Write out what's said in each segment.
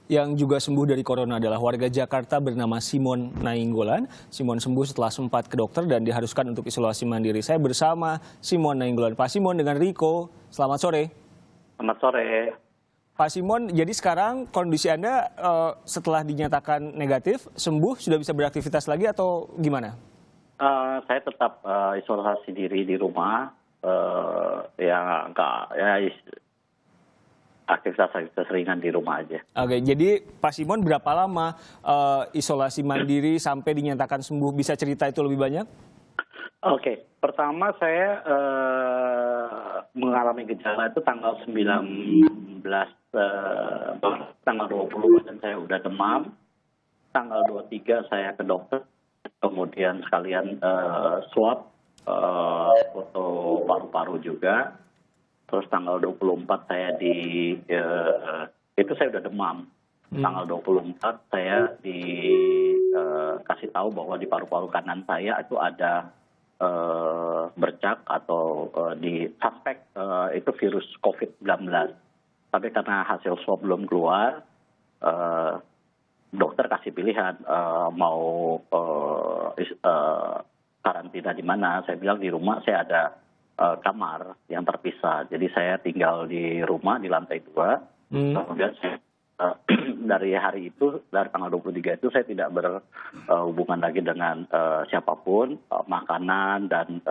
yang juga sembuh dari corona adalah warga Jakarta bernama Simon Nainggolan. Simon sembuh setelah sempat ke dokter dan diharuskan untuk isolasi mandiri. Saya bersama Simon Nainggolan. Pak Simon dengan Riko, selamat sore. Selamat sore. Pak Simon, jadi sekarang kondisi Anda setelah dinyatakan negatif, sembuh, sudah bisa beraktivitas lagi atau gimana? Saya tetap isolasi diri di rumah. Aktivitas ringan di rumah aja. Oke, jadi Pak Simon berapa lama isolasi mandiri sampai dinyatakan sembuh? Bisa cerita itu lebih banyak? Oke, pertama saya mengalami gejala itu tanggal 19, tanggal 20 dan saya udah demam. Tanggal 23 saya ke dokter, kemudian sekalian swab, foto paru-paru juga. Terus tanggal 24 saya itu saya udah demam. Tanggal 24 saya dikasih tahu bahwa di paru-paru kanan saya itu ada bercak atau di suspek itu virus COVID-19. Tapi karena hasil swab belum keluar, dokter kasih pilihan mau karantina di mana. Saya bilang di rumah saya ada kamar yang terpisah. Jadi saya tinggal di rumah di lantai 2. Kemudian saya dari hari itu, dari tanggal 23 itu saya tidak berhubungan lagi dengan siapapun. Makanan dan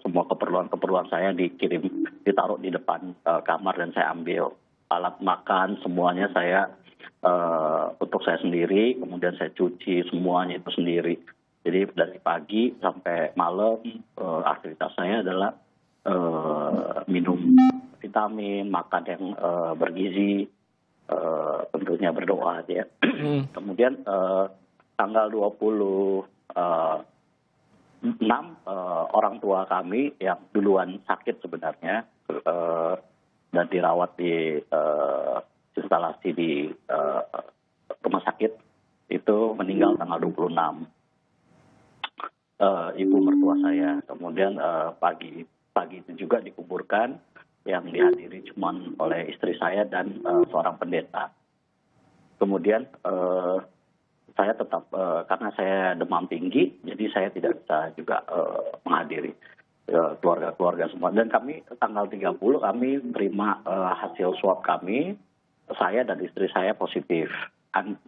semua keperluan saya ditaruh di depan kamar dan saya ambil. Alat makan semuanya saya untuk saya sendiri, kemudian saya cuci semuanya itu sendiri. Jadi dari pagi sampai malam aktivitas saya adalah minum vitamin, makan yang bergizi, tentunya berdoa ya. Kemudian tanggal 26 orang tua kami yang duluan sakit sebenarnya dan dirawat di instalasi di rumah sakit itu meninggal tanggal 26. Ibu mertua saya. Kemudian pagi itu juga dikuburkan yang dihadiri cuma oleh istri saya dan seorang pendeta. Kemudian saya tetap karena saya demam tinggi, jadi saya tidak bisa juga menghadiri keluarga semua. Dan kami tanggal 30 kami terima hasil swab kami, saya dan istri saya positif,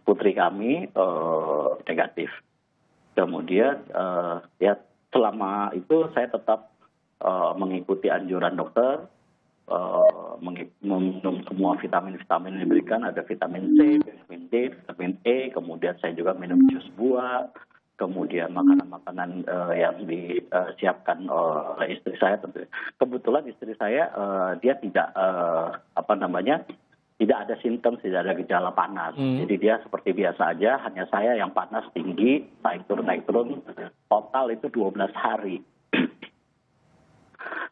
putri kami negatif. Kemudian ya selama itu saya tetap mengikuti anjuran dokter, meminum semua vitamin-vitamin yang diberikan, ada vitamin C, vitamin D, vitamin E, kemudian saya juga minum jus buah, kemudian makanan-makanan yang disiapkan oleh istri saya. Kebetulan istri saya dia tidak tidak ada simptom, tidak ada gejala panas. Jadi dia seperti biasa aja, hanya saya yang panas tinggi, naik turun. Total itu 12 hari.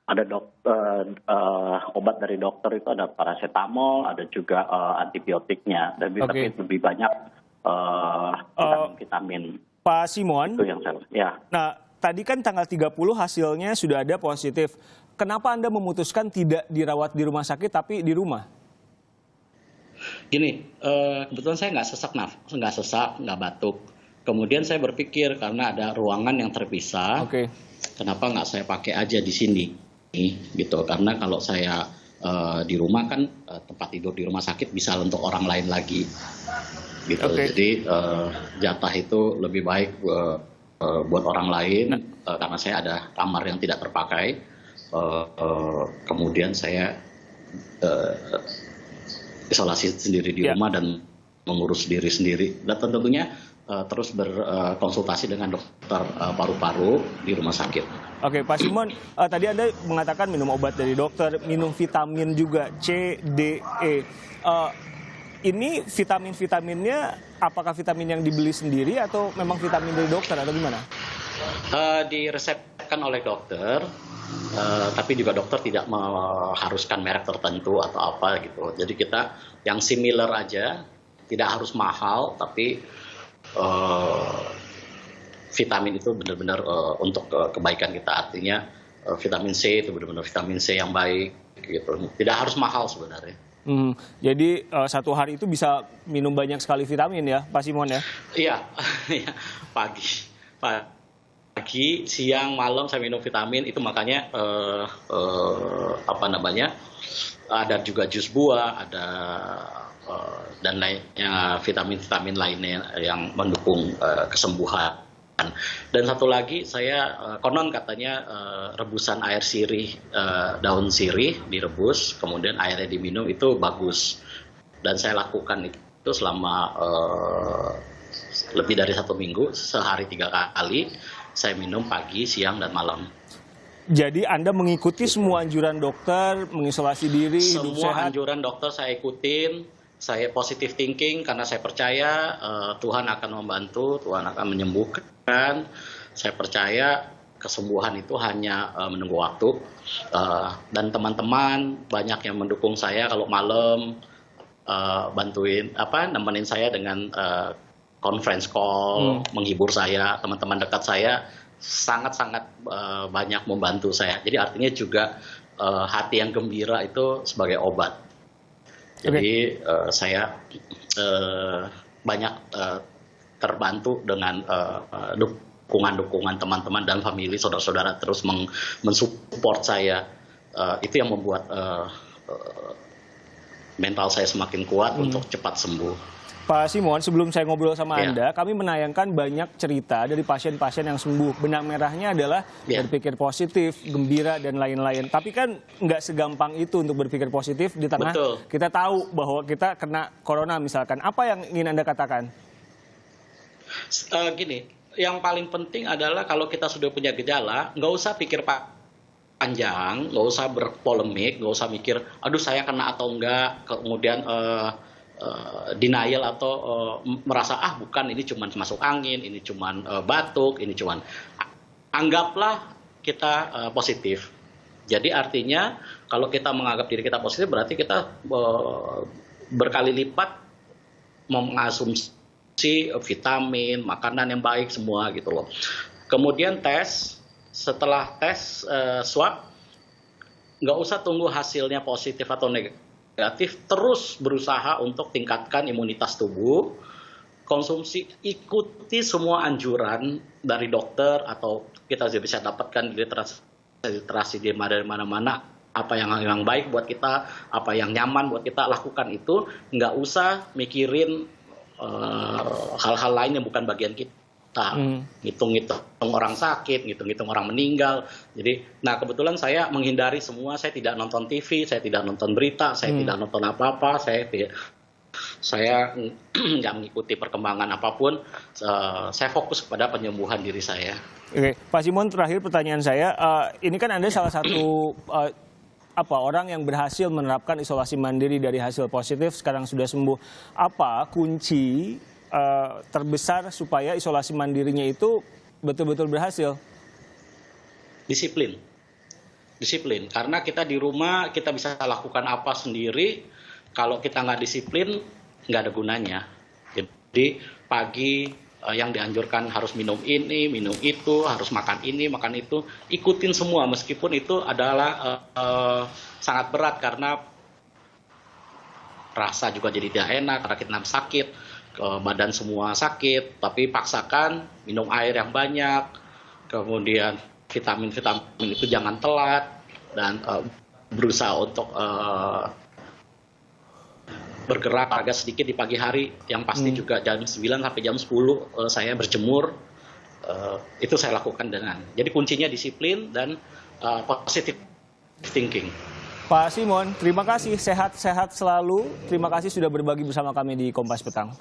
Ada obat dari dokter itu ada paracetamol, ada juga antibiotiknya, dan tapi lebih banyak vitamin. Pak Simon, itu yang saya, ya. Nah, tadi kan tanggal 30 hasilnya sudah ada positif. Kenapa Anda memutuskan tidak dirawat di rumah sakit tapi di rumah? Gini, kebetulan saya nggak sesak, nggak batuk. Kemudian saya berpikir karena ada ruangan yang terpisah, kenapa nggak saya pakai aja di sini, gitu. Karena kalau saya di rumah kan tempat tidur di rumah sakit bisa untuk orang lain lagi, gitu. Jadi jatah itu lebih baik buat orang lain karena saya ada kamar yang tidak terpakai. Kemudian saya isolasi sendiri di rumah dan mengurus diri sendiri. Dan tentunya terus berkonsultasi dengan dokter paru-paru di rumah sakit. Oke, Pak Simon, tadi Anda mengatakan minum obat dari dokter, minum vitamin juga C, D, E. Ini vitaminnya apakah vitamin yang dibeli sendiri atau memang vitamin dari dokter atau gimana? Diresepkan oleh dokter, tapi juga dokter tidak mengharuskan merek tertentu atau apa gitu. Jadi kita yang similar aja, tidak harus mahal, tapi vitamin itu benar-benar untuk kebaikan kita. Artinya vitamin C itu benar-benar vitamin C yang baik gitu. Tidak harus mahal sebenarnya. Jadi satu hari itu bisa minum banyak sekali vitamin ya, Pak Simon ya? Iya, iya. Pagi, siang, malam saya minum vitamin. Itu makanya ada juga jus buah, ada dan lainnya vitamin-vitamin lainnya yang mendukung kesembuhan. Dan satu lagi, saya konon katanya rebusan air sirih, daun sirih direbus, kemudian airnya diminum itu bagus. Dan saya lakukan itu selama lebih dari 1 minggu, sehari 3 kali. Saya minum pagi, siang, dan malam. Jadi Anda mengikuti semua anjuran dokter, mengisolasi diri, hidup sehat? Semua anjuran dokter saya ikutin. Saya positive thinking karena saya percaya Tuhan akan membantu, Tuhan akan menyembuhkan. Saya percaya kesembuhan itu hanya menunggu waktu. Dan teman-teman banyak yang mendukung saya kalau malam, nemenin saya dengan conference call, menghibur saya. Teman-teman dekat saya sangat-sangat banyak membantu saya. Jadi artinya juga hati yang gembira itu sebagai obat. Jadi saya banyak terbantu dengan dukungan-dukungan teman-teman dan famili, saudara-saudara terus mensupport saya. Itu yang membuat mental saya semakin kuat untuk cepat sembuh. Pak Simon, sebelum saya ngobrol sama Anda, kami menayangkan banyak cerita dari pasien-pasien yang sembuh. Benang merahnya adalah berpikir positif, gembira, dan lain-lain. Tapi kan nggak segampang itu untuk berpikir positif di tengah kita tahu bahwa kita kena corona misalkan. Apa yang ingin Anda katakan? Gini, yang paling penting adalah kalau kita sudah punya gejala, nggak usah pikir panjang, nggak usah berpolemik, nggak usah mikir, aduh saya kena atau enggak, kemudian denial atau merasa bukan, ini cuma masuk angin, ini cuma batuk, ini cuma, anggaplah kita positif. Jadi artinya kalau kita menganggap diri kita positif berarti kita berkali lipat mengonsumsi vitamin, makanan yang baik semua gitu loh. Kemudian setelah tes swab, nggak usah tunggu hasilnya positif atau negatif, terus berusaha untuk tingkatkan imunitas tubuh, konsumsi, ikuti semua anjuran dari dokter atau kita bisa dapatkan di literasi di mana-mana, apa yang baik buat kita, apa yang nyaman buat kita, lakukan itu, nggak usah mikirin hal-hal lain yang bukan bagian kita. Ngitung-ngitung orang sakit, ngitung-ngitung orang meninggal. Jadi, kebetulan saya menghindari semua. Saya tidak nonton TV, saya tidak nonton berita, saya tidak nonton apa-apa. Saya nggak mengikuti perkembangan apapun. Saya fokus kepada penyembuhan diri saya. Oke, Pak Simon, terakhir pertanyaan saya. Ini kan Anda salah satu orang yang berhasil menerapkan isolasi mandiri dari hasil positif, sekarang sudah sembuh. Apa kunci terbesar supaya isolasi mandirinya itu betul-betul berhasil? Disiplin. Karena kita di rumah kita bisa lakukan apa sendiri. Kalau kita nggak disiplin, nggak ada gunanya. Jadi pagi yang dianjurkan harus minum ini, minum itu, harus makan ini, makan itu. Ikutin semua meskipun itu adalah sangat berat karena rasa juga jadi tidak enak karena kita sakit. Badan semua sakit, tapi paksakan minum air yang banyak, kemudian vitamin-vitamin itu jangan telat, dan berusaha untuk bergerak agak sedikit di pagi hari, yang pasti juga jam 9 sampai jam 10 saya berjemur, itu saya lakukan jadi kuncinya disiplin dan positive thinking. Pak Simon, terima kasih, sehat-sehat selalu. Terima kasih sudah berbagi bersama kami di Kompas Petang.